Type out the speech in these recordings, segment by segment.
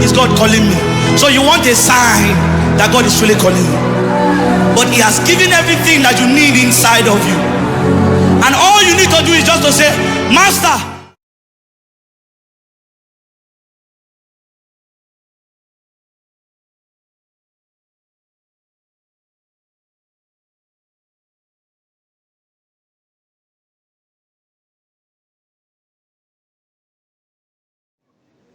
is God calling me? So you want a sign that God is really calling you. But He has given everything that you need inside of you. And all you need to do is just to say, Master,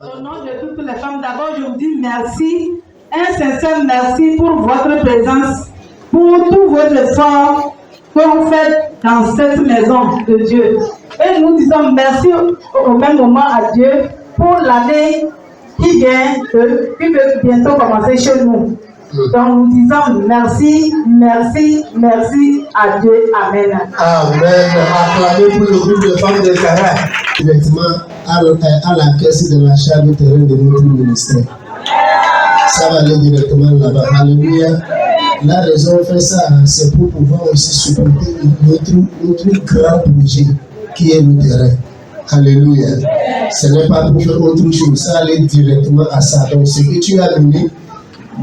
au nom de toutes les femmes, d'abord je vous dis merci, un sincère merci pour votre présence, pour tout votre effort que vous faites dans cette maison de Dieu. Et nous disons merci au même moment à Dieu pour l'année qui vient, qui peut bientôt commencer chez nous. Donc nous disons merci, merci, merci à Dieu. Amen. Amen. Acclamez pour le groupe de femmes de Cara. Directement à la caisse de l'achat du terrain de notre ministère. Ça va aller directement là-bas. Alléluia. La raison fait ça, c'est pour pouvoir aussi supporter notre grand projet qui est le terrain. Alléluia. Ce n'est pas pour faire autre chose, ça allait directement à ça. Donc ce que tu as donné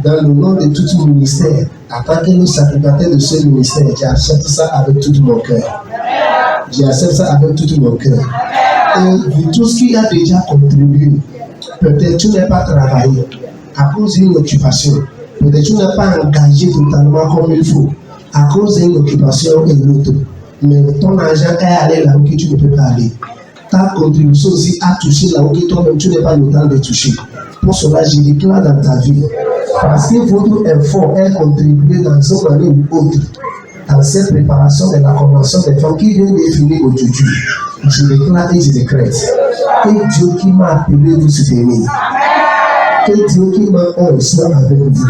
dans le nom de tout le ministère, en tant que le sacrificateur de ce ministère, j'accepte ça avec tout mon cœur. J'accepte ça avec tout mon cœur. Et de tout ce qui a déjà contribué, peut-être tu n'as pas travaillé à cause d'une occupation. Peut-être tu n'as pas engagé totalement comme il faut à cause d'une occupation et l'autre. Mais ton argent est allé là où tu ne peux pas aller. Ta contribution aussi a touché là où toi-même tu n'as pas le temps de toucher. Pour cela, je déclare dans ta vie. Parce que votre effort est contribué dans une année ou autre, dans cette préparation de la convention des femmes qui vient de finir aujourd'hui. Je déclare et je décrète que Dieu qui m'a appelé vous soutenir, que Dieu qui m'a envoyé soit avec vous,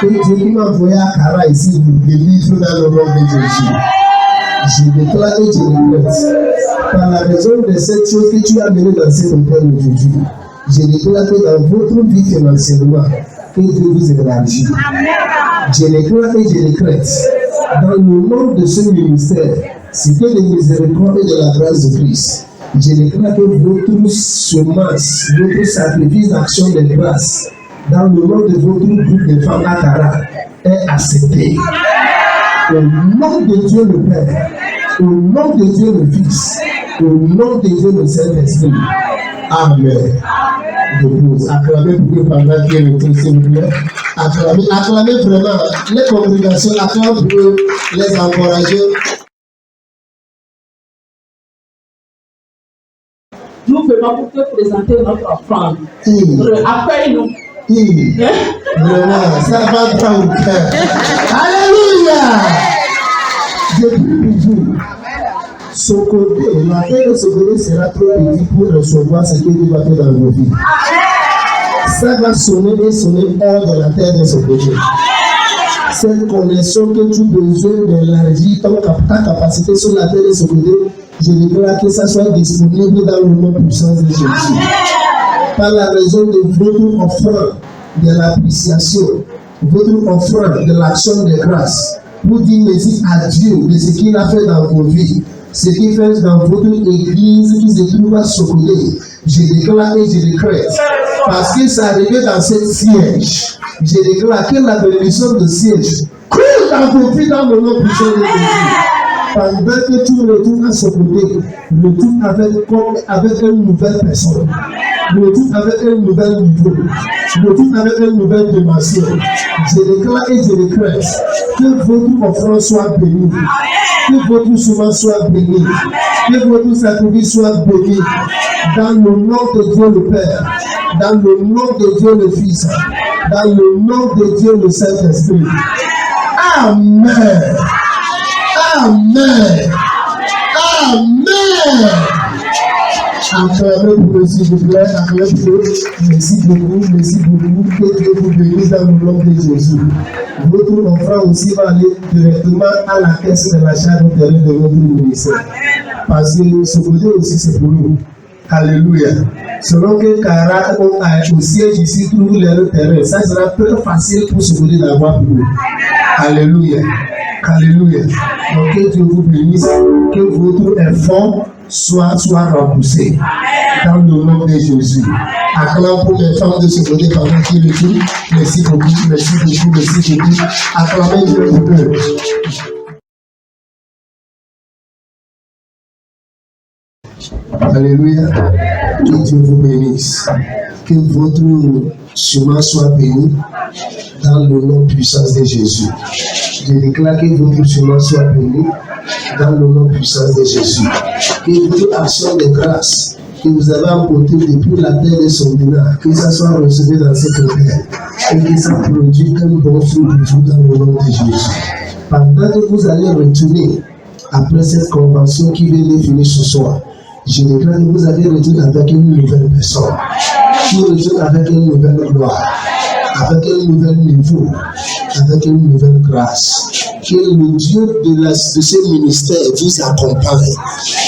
que Dieu qui m'a envoyé à Cara ici vous délivre dans le nom de Jésus. Je déclare et je décrète par la raison de cette chose que tu as mené dans cet hôtel aujourd'hui. Je déclare que dans votre vie financièrement, que Dieu vous élargit. Je déclare et je décrète dans le nom de ce ministère, c'est que les miséricordes et de la grâce de Christ. Je déclare que votre semence, votre sacrifice d'action de grâce, dans le nom de votre groupe de femmes à Cara, est accepté. Au nom de Dieu le Père, au nom de Dieu le Fils, au nom de Dieu le Saint-Esprit. Amen. Acclamez pour que pendant qu'il est retour, s'il vous plaît. Acclamez vraiment. Les congrégations acclament pour les encourager. Nous venons pour te présenter notre offrande. Accueille-nous. Vraiment, ça va dans le cœur. Alléluia. Je prie pour vous. Sokodé, la terre de Sokodé sera trop petit pour recevoir ce que Dieu va faire dans vos vies. Ça va sonner et sonner hors de la terre de Sokodé. Cette connexion que tu as besoin d'élargir ta capacité sur la terre de Sokodé, je déclare que ça soit disponible dans le nom puissant de Jésus. Par la raison de votre offrande, de l'appréciation, votre offrande de l'action de grâce, pour dire merci à Dieu de ce qu'il a fait dans vos vies. Ce qui fait dans votre église qui se trouve à Sokodé, je déclare et je décrète. Parce que ça arrive dans cette siège, je déclare que la bénédiction de siège coule dans vos vies dans le nom puissant de Jésus. Pendant que tu retournes à Sokodé, retourne avec une nouvelle personne, retourne avec un nouvel niveau, retourne avec une nouvelle dimension. Je déclare et je décrète que votre offrande soit bénie. Que votre semence soit bénie, que votre sacrifice soit béni, dans le nom de Dieu le Père, dans le nom de Dieu le Fils, dans le nom de Dieu le Saint-Esprit. Amen. Amen. Amen. Acclamez pour eux, s'il vous plaît. Acclamez pour eux. Merci beaucoup. Merci beaucoup. Que Dieu vous bénisse dans le nom de Jésus. Votre offrande aussi va aller directement à la caisse de l'achat du terrain de votre ministère. Parce que ce côté aussi, c'est pour nous. Alléluia. Selon que Cara au siège ici trouve le terrain, ça sera plus facile pour ce côté d'avoir pour nous. Alléluia. Alléluia. Donc que Dieu vous bénisse, que votre effort soit repoussé. Dans le nom de Jésus. Acclame pour les femmes de se donner pendant qu'il le dit. Merci beaucoup, merci beaucoup, merci beaucoup. Acclamez le peuple. Alléluia. Que Dieu vous bénisse. Que votre chemin soit béni dans le nom puissant de Jésus. Je déclare que votre chemin soit béni dans le nom puissant de Jésus. Que toute action de grâce que vous avez apportée depuis la terre de son bilan, que ça soit reçu dans cette terre et que ça produise un bon fruit pour vous dans le nom de Jésus. Pendant que vous allez retourner après cette convention qui vient de finir ce soir, je déclare que vous allez retourner avec une nouvelle personne, qui retourne avec une nouvelle gloire, avec un nouvel niveau, avec une nouvelle grâce. Que le Dieu de ce ministère vous accompagne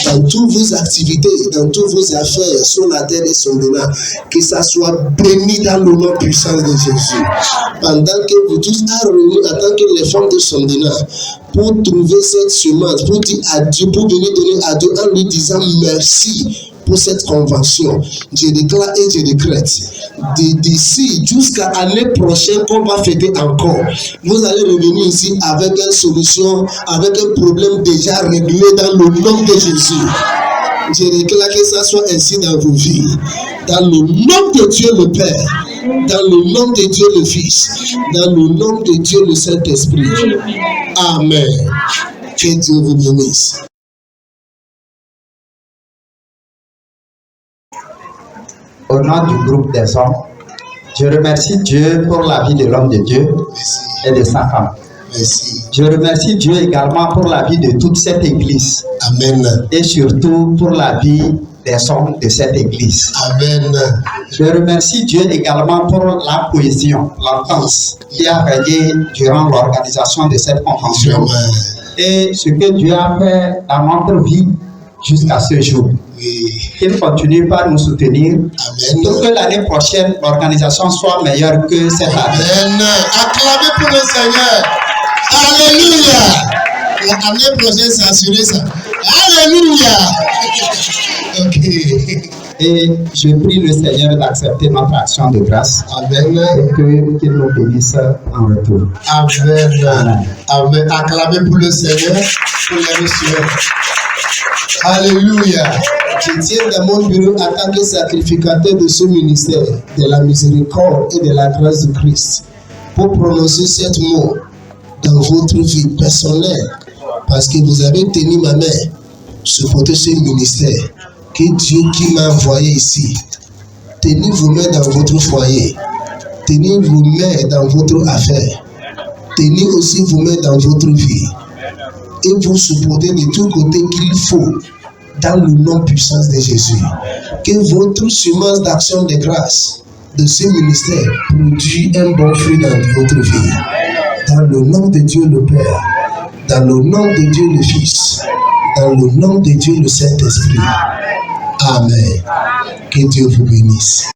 dans toutes vos activités, dans toutes vos affaires sur la terre et sur le delà. Que ça soit béni dans le nom puissant de Jésus. Pendant que vous tous êtes réunis en tant que les femmes de son delà, pour trouver cette semence, pour dire à Dieu, pour venir donner à Dieu en lui disant merci pour cette convention. Je déclare et je décrète d'ici jusqu'à l'année prochaine qu'on va fêter encore, vous allez revenir ici avec une solution, avec un problème déjà réglé dans le nom de Jésus. Je déclare que ça soit ainsi dans vos vies, dans le nom de Dieu le Père, dans le nom de Dieu le Fils, dans le nom de Dieu le Saint-Esprit. Amen. Que Dieu vous bénisse. Au nom du groupe des hommes, je remercie Dieu pour la vie de l'homme de Dieu et de sa femme. Merci. Je remercie Dieu également pour la vie de toute cette église. Amen. Et surtout pour la vie des hommes de cette église. Amen. Je remercie Dieu également pour la cohésion, l'entente qui a régné durant l'organisation de cette convention. Amen. Et ce que Dieu a fait dans notre vie jusqu'à ce jour. Oui. Qu'il continue par nous soutenir. Amen. Pour que l'année prochaine, l'organisation soit meilleure que cette année. Amen. Acclamez pour le Seigneur. Alléluia. L'année prochaine, c'est assuré ça. Alléluia. Ok. Et je prie le Seigneur d'accepter notre action de grâce. Amen. Et qu'il nous bénisse en retour. Amen. Amen. Acclamez pour le Seigneur. Pour les messieurs. Alléluia. Je tiens dans mon bureau en tant que sacrificateur de ce ministère, de la miséricorde et de la grâce de Christ, pour prononcer cet mot dans votre vie personnelle, parce que vous avez tenu ma main, supporté ce ministère, que Dieu qui m'a envoyé ici. Tenez vos mains dans votre foyer, tenez vos mains dans votre affaire, tenez aussi vos mains dans votre vie, et vous supportez de tous côtés qu'il faut, dans le nom puissant de Jésus. Que votre semence d'action de grâce de ce ministère produit un bon fruit dans votre vie. Dans le nom de Dieu le Père, dans le nom de Dieu le Fils, dans le nom de Dieu le Saint-Esprit. Amen. Que Dieu vous bénisse.